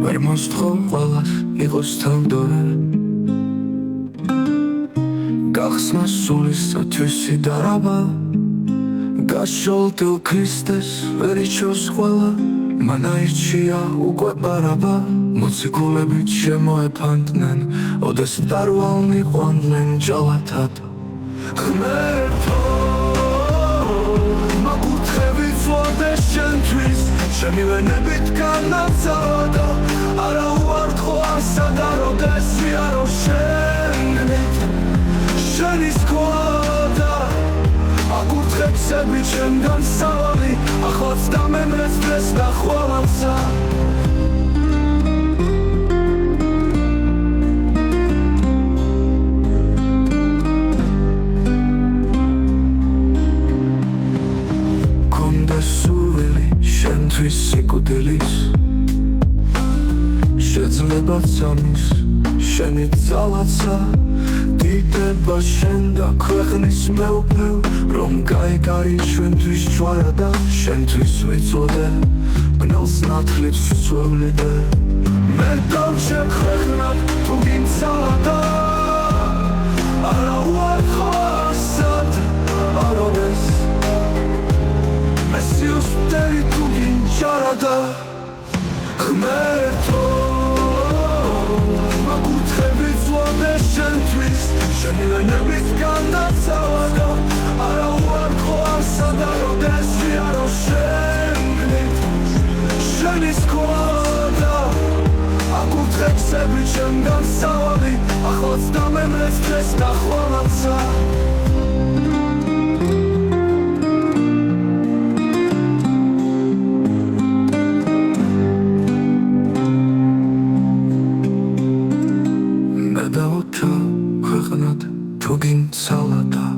ვერ მოსთხოვ ყველას იყოს თავდორე გახსნა სულისათვისი დარაბა გაშოლტილ ქრისტეს ვერ იცავს ყველა მანაირჩია უკვე პარაბა მოციქულებით შემოეფანტნენ ოდეს დარვალნი ყვანდნენ ჯალათად ღმერთო მაგუთხები წვადე შენთვის ჩემი ვენებით განაცავა და არა უართხო არსა და როდეს ვიარო შენით შენი სკოლა აკურთხებსები ჩემგან სავალი ახლაც დამემრეს დღეს და ხვალამსა კონდეს სურვილი შენთვის სიკვდილის შეძლება წამის შენი ძალაცა დიდება შენ და ქვეყნის მეუფევ რომ გაიგარი ჩვენთვის ჯვარა და შენთვის ვიწოდე ბნელს ნათლებს ვწვევლიდე მე დავჩებ ქვეყნად თუ გინცალა და არა უარხო არსად აროდეს მე სიუს ვტერი თუ გინჯარა და ღმერთო მაგუთხები წვადე შენთვის შენი ვენებით განაცავა და არა უარხო არსა და როდეს ვიარო შენით შენი სკოლა და აკურთხებსები ჩემგან სავალი ახლაც დამემრეს დღეს და ხვალამსა მე დავუთა ქვეყნად თუ გინცალა და